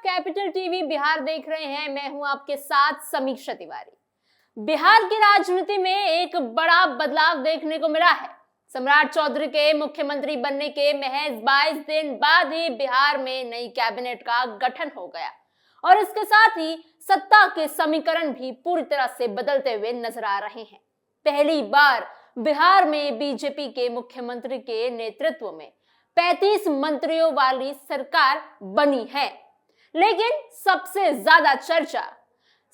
Capital TV Bihar देख रहे हैं। मैं हूं आपके साथ समीक्षा तिवारी। बिहार की राजनीति में एक बड़ा बदलाव देखने को मिला है। सम्राट चौधरी के मुख्यमंत्री बनने के महज 22 दिन बाद ही बिहार में नई कैबिनेट का गठन हो गया और इसके साथ ही सत्ता के समीकरण भी पूरी तरह से बदलते हुए नजर आ रहे हैं। पहली बार बिहार में बीजेपी के मुख्यमंत्री के नेतृत्व में 35 मंत्रियों वाली सरकार बनी है। लेकिन सबसे ज्यादा चर्चा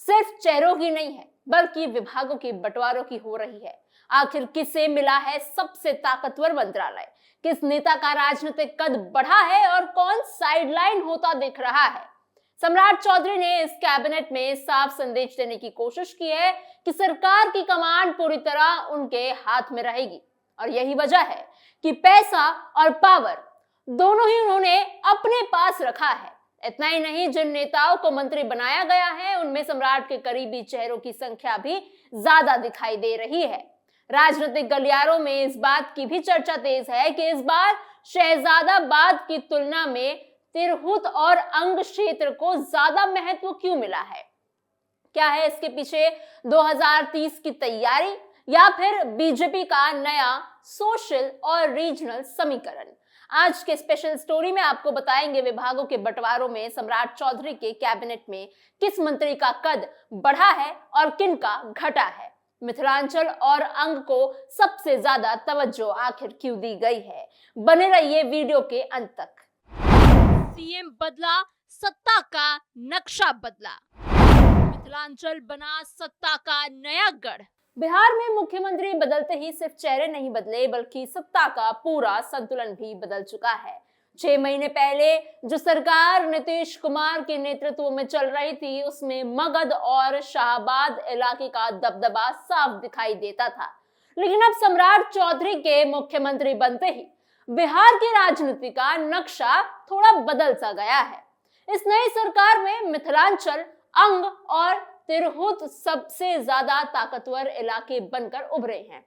सिर्फ चेहरों की नहीं है, बल्कि विभागों की बंटवारों की हो रही है। आखिर किसे मिला है सबसे ताकतवर मंत्रालय, किस नेता का राजनीतिक कद बढ़ा है और कौन साइडलाइन होता दिख रहा है। सम्राट चौधरी ने इस कैबिनेट में साफ संदेश देने की कोशिश की है कि सरकार की कमान पूरी तरह उनके हाथ में रहेगी और यही वजह है कि पैसा और पावर दोनों ही उन्होंने अपने पास रखा है। इतना ही नहीं, जिन नेताओं को मंत्री बनाया गया है उनमें सम्राट के करीबी चेहरों की संख्या भी ज्यादा दिखाई दे रही है। राजनीतिक गलियारों में इस बात की भी चर्चा तेज है कि इस बार शहजादाबाद की तुलना में तिरहुत और अंग क्षेत्र को ज्यादा महत्व क्यों मिला है। क्या है इसके पीछे 2030 की तैयारी या फिर बीजेपी का नया सोशल और रीजनल समीकरण। आज के स्पेशल स्टोरी में आपको बताएंगे विभागों के बंटवारों में सम्राट चौधरी के कैबिनेट में किस मंत्री का कद बढ़ा है और किन का घटा है। मिथिलांचल और अंग को सबसे ज्यादा तवज्जो आखिर क्यों दी गई है। बने रहिए वीडियो के अंत तक। सीएम बदला, सत्ता का नक्शा बदला, मिथिलांचल बना सत्ता का नया गढ़। बिहार में मुख्यमंत्री बदलते ही सिर्फ चेहरे नहीं बदले, बल्कि सत्ता का पूरा संतुलन भी बदल चुका है। 6 महीने पहले जो सरकार नीतीश कुमार के नेतृत्व में चल रही थी, उसमें मगध और शाहबाद इलाके का दबदबा साफ दिखाई देता था। लेकिन अब सम्राट चौधरी के मुख्यमंत्री बनते ही बिहार की राजनीति का नक्शा थोड़ा बदल सा गया है। इस नई सरकार में मिथिलांचल, अंग और तिरहुत सबसे ज्यादा ताकतवर इलाके बनकर उभरे हैं।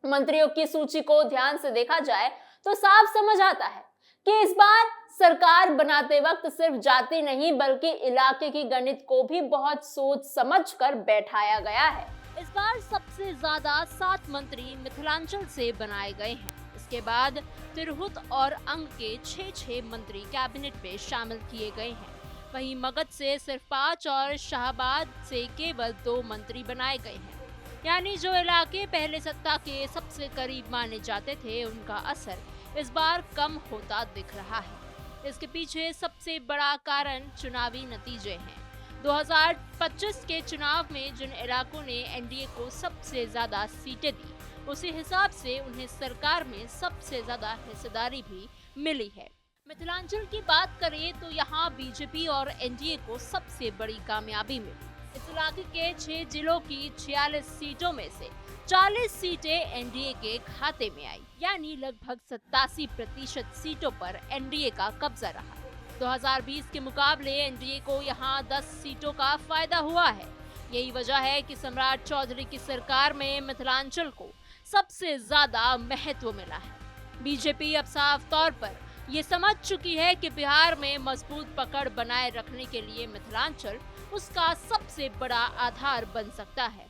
मंत्रियों की सूची को ध्यान से देखा जाए तो साफ समझ आता है कि इस बार सरकार बनाते वक्त सिर्फ जाति नहीं, बल्कि इलाके की गणित को भी बहुत सोच समझकर बैठाया गया है। इस बार सबसे ज्यादा 7 मंत्री मिथिलांचल से बनाए गए हैं। इसके बाद तिरहुत और अंग के 6 मंत्री कैबिनेट में शामिल किए गए हैं। वहीं मगध से सिर्फ 5 और शाहबाद से केवल 2 मंत्री बनाए गए हैं। यानी जो इलाके पहले सत्ता के सबसे करीब माने जाते थे, उनका असर इस बार कम होता दिख रहा है। इसके पीछे सबसे बड़ा कारण चुनावी नतीजे हैं। 2025 के चुनाव में जिन इलाकों ने एनडीए को सबसे ज्यादा सीटें दी, उसी हिसाब से उन्हें सरकार में सबसे ज्यादा हिस्सेदारी भी मिली है। मिथिलांचल की बात करें तो यहाँ बीजेपी और एनडीए को सबसे बड़ी कामयाबी मिली। इस इलाके के 6 जिलों की 46 सीटों में से 40 सीटें एनडीए के खाते में आई, यानी लगभग 87% सीटों पर एनडीए का कब्जा रहा। 2020 के मुकाबले एनडीए को यहाँ 10 सीटों का फायदा हुआ है। यही वजह है कि सम्राट चौधरी की सरकार में मिथिलांचल को सबसे ज्यादा महत्व मिला है। बीजेपी अब साफ तौर पर ये समझ चुकी है कि बिहार में मजबूत पकड़ बनाए रखने के लिए मिथिलांचल उसका सबसे बड़ा आधार बन सकता है।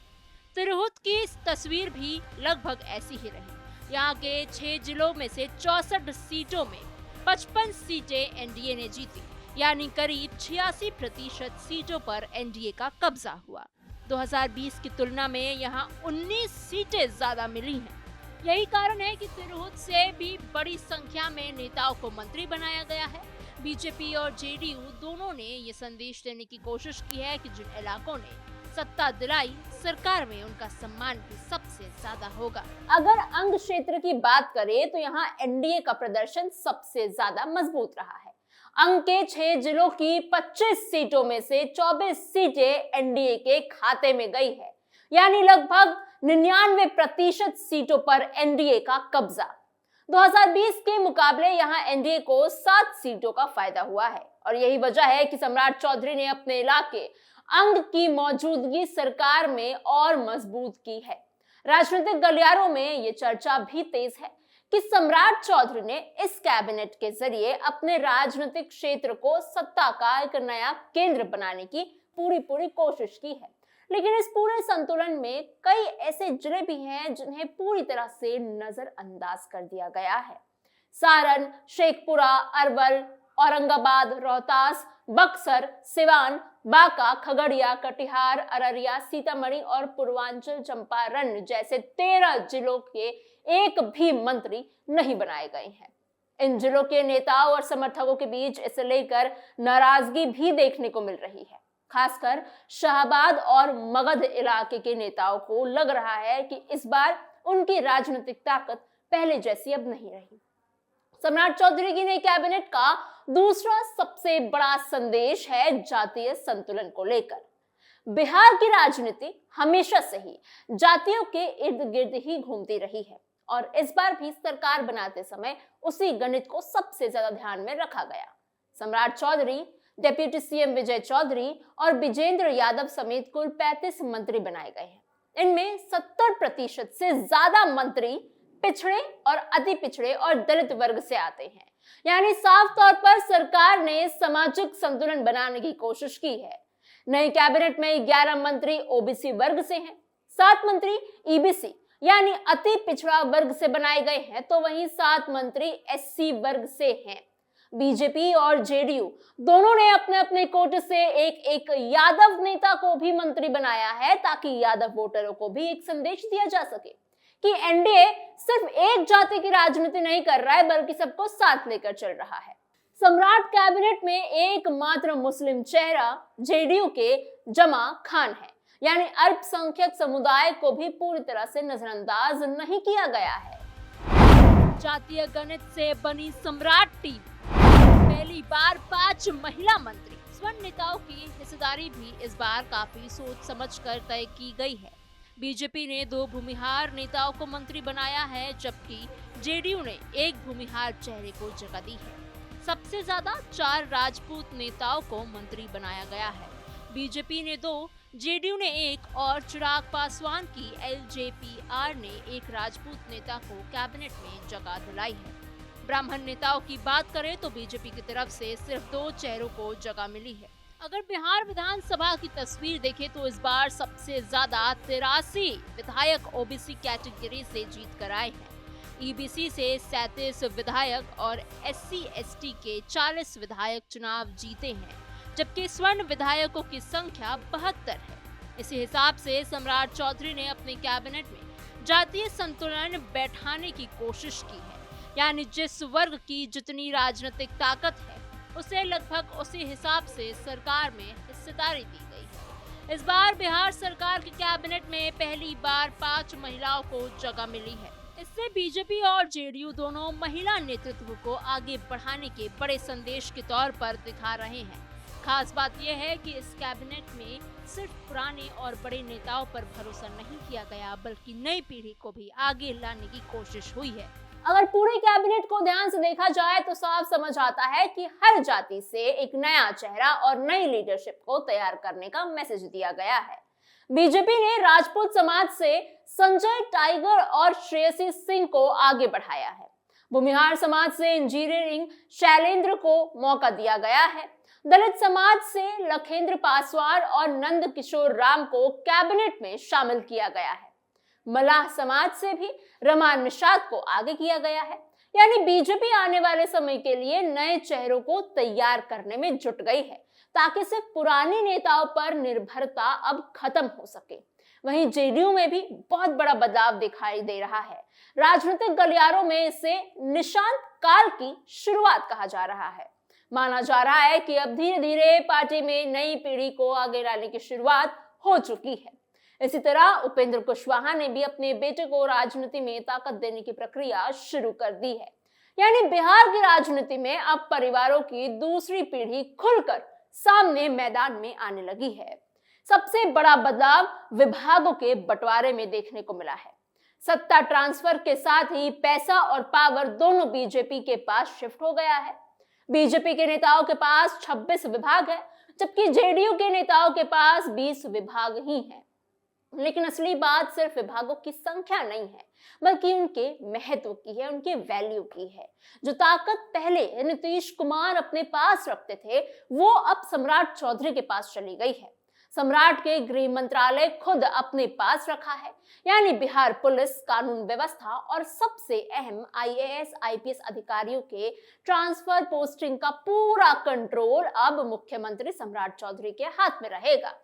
तिरहुत की तस्वीर भी लगभग ऐसी ही रही। यहाँ के 6 जिलों में से 64 सीटों में 55 सीटें एनडीए ने जीती, यानी करीब 86% सीटों पर एनडीए का कब्जा हुआ। 2020 की तुलना में यहाँ 19 सीटें ज्यादा मिली हैं। यही कारण है कि तिरहुत से भी बड़ी संख्या में नेताओं को मंत्री बनाया गया है। बीजेपी और जेडीयू दोनों ने ये संदेश देने की कोशिश की है कि जिन इलाकों ने सत्ता दिलाई, सरकार में उनका सम्मान भी सबसे ज्यादा होगा। अगर अंग क्षेत्र की बात करें तो यहाँ एनडीए का प्रदर्शन सबसे ज्यादा मजबूत रहा है। अंग के 6 जिलों की 25 सीटों में से 24 सीटें एनडीए के खाते में गई है, यानी लगभग 99% सीटों पर एनडीए का कब्जा। 2020 के मुकाबले यहाँ एनडीए को 7 सीटों का फायदा हुआ है और यही वजह है कि सम्राट चौधरी ने अपने इलाके अंग की मौजूदगी सरकार में और मजबूत की है। राजनीतिक गलियारों में ये चर्चा भी तेज है कि सम्राट चौधरी ने इस कैबिनेट के जरिए अपने राजनीतिक क्षेत्र को सत्ता का एक नया केंद्र बनाने की पूरी कोशिश की है। लेकिन इस पूरे संतुलन में कई ऐसे जिले भी हैं जिन्हें पूरी तरह से नजरअंदाज कर दिया गया है। सारण, शेखपुरा, अरवल, औरंगाबाद, रोहतास, बक्सर, सिवान, बांका, खगड़िया, कटिहार, अररिया, सीतामढ़ी और पूर्वांचल चंपारण जैसे 13 जिलों के एक भी मंत्री नहीं बनाए गए हैं। इन जिलों के नेताओं और समर्थकों के बीच इसे लेकर नाराजगी भी देखने को मिल रही है। खासकर शाहबाद और मगध इलाके के नेताओं को लग रहा है कि इस बार उनकी राजनीतिक ताकत पहले जैसी अब नहीं रही। सम्राट चौधरी की नई कैबिनेट का दूसरा सबसे बड़ा संदेश है जातीय संतुलन को लेकर। बिहार की राजनीति हमेशा से ही जातियों के इर्द गिर्द ही घूमती रही है और इस बार भी सरकार बनाते समय उसी गणित को सबसे ज्यादा ध्यान में रखा गया। सम्राट चौधरी, डिप्टी सीएम विजय चौधरी और विजेंद्र यादव समेत कुल 35 मंत्री बनाए गए हैं। इनमें 70% से ज्यादा मंत्री पिछड़े और अति पिछड़े और दलित वर्ग से आते हैं। यानी साफ तौर पर सरकार ने सामाजिक संतुलन बनाने की कोशिश की है। नई कैबिनेट में 11 मंत्री ओबीसी वर्ग से हैं, 7 मंत्री ईबीसी यानी अति पिछड़ा वर्ग से बनाए गए हैं, तो वहीं 7 मंत्री एससी वर्ग से हैं। बीजेपी और जेडीयू दोनों ने अपने अपने कोटे से एक यादव नेता को भी मंत्री बनाया है, ताकि यादव वोटरों को भी एक संदेश दिया जा सके कि एनडीए सिर्फ एक जाति की राजनीति नहीं कर रहा है बल्कि सबको साथ लेकर चल रहा है। सम्राट कैबिनेट में एकमात्र मुस्लिम चेहरा जेडीयू के जमा खान है, यानी अल्पसंख्यक समुदाय को भी पूरी तरह से नजरअंदाज नहीं किया गया है। जातीय गणित से बनी सम्राट टीम, पहली बार 5 महिला मंत्री। स्वर्ण नेताओं की हिस्सेदारी भी इस बार काफी सोच समझकर तय की गई है। बीजेपी ने 2 भूमिहार नेताओं को मंत्री बनाया है, जबकि जेडीयू ने 1 भूमिहार चेहरे को जगह दी है। सबसे ज्यादा 4 राजपूत नेताओं को मंत्री बनाया गया है। बीजेपी ने 2, जेडीयू ने 1 और चिराग पासवान की एलजेपीआर ने 1 राजपूत नेता को कैबिनेट में जगह दिलाई है। ब्राह्मण नेताओं की बात करें तो बीजेपी की तरफ से सिर्फ 2 चेहरों को जगह मिली है। अगर बिहार विधानसभा की तस्वीर देखें तो इस बार सबसे ज्यादा 83 विधायक ओबीसी कैटेगरी से जीत कर आए हैं। ईबीसी से 37 विधायक और एससी/एसटी के 40 विधायक चुनाव जीते हैं, जबकि स्वर्ण विधायकों की संख्या 72 है। इसी हिसाब से सम्राट चौधरी ने अपने कैबिनेट में जातीय संतुलन बैठाने की कोशिश की है, यानी जिस वर्ग की जितनी राजनीतिक ताकत है उसे लगभग उसी हिसाब से सरकार में हिस्सेदारी दी गई है। इस बार बिहार सरकार की कैबिनेट में पहली बार 5 महिलाओं को जगह मिली है। इससे बीजेपी और जेडीयू दोनों महिला नेतृत्व को आगे बढ़ाने के बड़े संदेश के तौर पर दिखा रहे हैं। खास बात यह है कि इस कैबिनेट में सिर्फ पुराने और बड़े नेताओं पर भरोसा नहीं किया गया, बल्कि नई पीढ़ी को भी आगे लाने की कोशिश हुई है। अगर पूरे कैबिनेट को ध्यान से देखा जाए तो साफ समझ आता है कि हर जाति से एक नया चेहरा और नई लीडरशिप को तैयार करने का मैसेज दिया गया है। बीजेपी ने राजपूत समाज से संजय टाइगर और श्रेयसी सिंह को आगे बढ़ाया है। भूमिहार समाज से इंजीनियरिंग शैलेंद्र को मौका दिया गया है। दलित समाज से लखेंद्र पासवान और नंद किशोर राम को कैबिनेट में शामिल किया गया है। मलाह समाज से भी रमान निषाद को आगे किया गया है। यानी बीजेपी आने वाले समय के लिए नए चेहरों को तैयार करने में जुट गई है, ताकि सिर्फ पुराने नेताओं पर निर्भरता अब खत्म हो सके। वहीं जेडीयू में भी बहुत बड़ा बदलाव दिखाई दे रहा है। राजनीतिक गलियारों में इसे निशांत काल की शुरुआत कहा जा रहा है। माना जा रहा है कि अब धीरे धीरे पार्टी में नई पीढ़ी को आगे लाने की शुरुआत हो चुकी है। इसी तरह उपेंद्र कुशवाहा ने भी अपने बेटे को राजनीति में ताकत देने की प्रक्रिया शुरू कर दी है। यानी बिहार की राजनीति में अब परिवारों की दूसरी पीढ़ी खुलकर सामने मैदान में आने लगी है। सबसे बड़ा बदलाव विभागों के बंटवारे में देखने को मिला है। सत्ता ट्रांसफर के साथ ही पैसा और पावर दोनों बीजेपी के पास शिफ्ट हो गया है। बीजेपी के नेताओं के पास 26 विभाग है, जबकि जेडीयू के नेताओं के पास 20 विभाग ही हैं। लेकिन असली बात सिर्फ विभागों की संख्या नहीं है, बल्कि उनके महत्व की है, उनके वैल्यू की है। जो ताकत पहले नीतीश कुमार अपने पास रखते थे, वो अब सम्राट चौधरी के पास चली गई है। सम्राट के गृह मंत्रालय खुद अपने पास रखा है, यानी बिहार पुलिस, कानून व्यवस्था और सबसे अहम आईएएस आईपीएस अधिकारियों के ट्रांसफर पोस्टिंग का पूरा कंट्रोल अब मुख्यमंत्री सम्राट चौधरी के हाथ में रहेगा।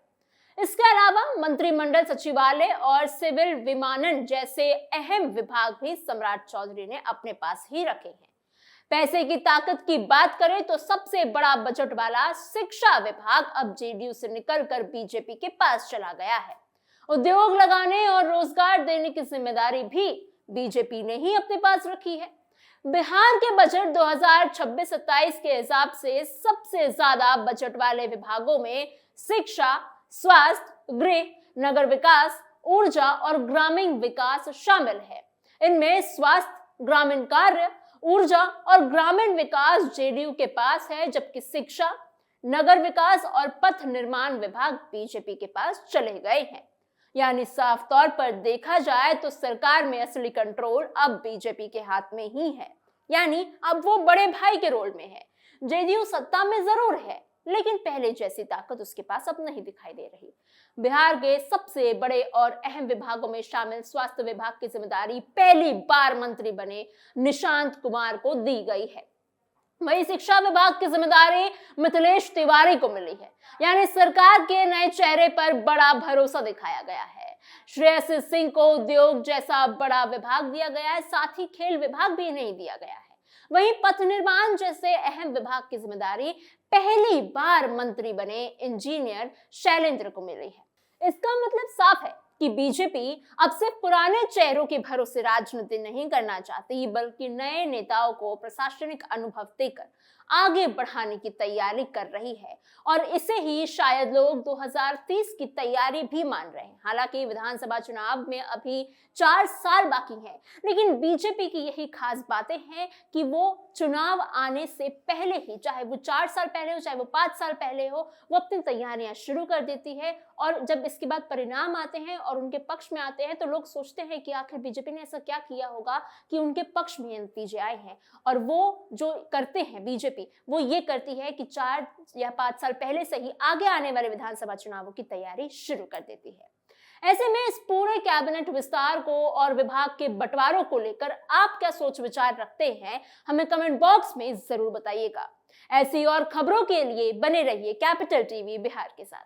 इसके अलावा मंत्रिमंडल, सचिवालय और सिविल विमानन जैसे अहम विभाग भी सम्राट चौधरी ने अपने पास ही रखे हैं। पैसे की ताकत की बात करें तो सबसे बड़ा बजट वाला शिक्षा विभाग अब जेडीयू से निकलकर बीजेपी के पास चला गया है। उद्योग लगाने और रोजगार देने की जिम्मेदारी भी बीजेपी ने ही अपने पास रखी है। बिहार के बजट 2026-27 के हिसाब से सबसे ज्यादा बजट वाले विभागों में शिक्षा, स्वास्थ्य, गृह, नगर विकास, ऊर्जा और ग्रामीण विकास शामिल है। इनमें स्वास्थ्य, ग्रामीण कार्य, ऊर्जा और ग्रामीण विकास जेडीयू के पास है, जबकि शिक्षा, नगर विकास और पथ निर्माण विभाग बीजेपी के पास चले गए हैं। यानी साफ तौर पर देखा जाए तो सरकार में असली कंट्रोल अब बीजेपी के हाथ में ही है, यानी अब वो बड़े भाई के रोल में है। जेडीयू सत्ता में जरूर है, लेकिन पहले जैसी ताकत उसके पास अब नहीं दिखाई दे रही। बिहार के सबसे बड़े और अहम विभागों में शामिल स्वास्थ्य विभाग की जिम्मेदारी पहली बार मंत्री बने निशांत कुमार को दी गई है। वहीं शिक्षा विभाग की जिम्मेदारी मिथिलेश तिवारी को मिली है, यानी सरकार के नए चेहरे पर बड़ा भरोसा दिखाया गया है। श्रेयसी सिंह को उद्योग जैसा बड़ा विभाग दिया गया है, साथ ही खेल विभाग भी नहीं दिया गया है। वहीं पथ निर्माण जैसे अहम विभाग की जिम्मेदारी पहली बार मंत्री बने इंजीनियर शैलेंद्र को मिली है। इसका मतलब साफ है कि बीजेपी अब सिर्फ पुराने चेहरों के भरोसे राजनीति नहीं करना चाहती, बल्कि नए नेताओं को प्रशासनिक अनुभव देकर आगे बढ़ाने की तैयारी कर रही है। और इसे ही शायद लोग 2030 की तैयारी भी मान रहे हैं। हालांकि विधानसभा चुनाव में अभी 4 साल बाकी हैं, लेकिन बीजेपी की यही खास बातें हैं कि वो चुनाव आने से पहले ही, चाहे वो 4 साल पहले हो, चाहे वो 5 साल पहले हो, वो अपनी तैयारियां शुरू कर देती है। और जब इसके बाद परिणाम आते हैं और उनके पक्ष में आते हैं, तो लोग सोचते हैं कि आखिर बीजेपी ने ऐसा क्या किया होगा कि उनके पक्ष में नतीजे आए हैं। और वो जो करते हैं बीजेपी, वो ये करती है कि 4 या 5 साल पहले से ही आगे आने वाले विधानसभा चुनावों की तैयारी शुरू कर देती है। ऐसे में इस पूरे कैबिनेट विस्तार को और विभाग के बंटवारों को लेकर आप क्या सोच विचार रखते हैं, हमें कमेंट बॉक्स में जरूर बताइएगा। ऐसी और खबरों के लिए बने रहिए कैपिटल टीवी बिहार के साथ।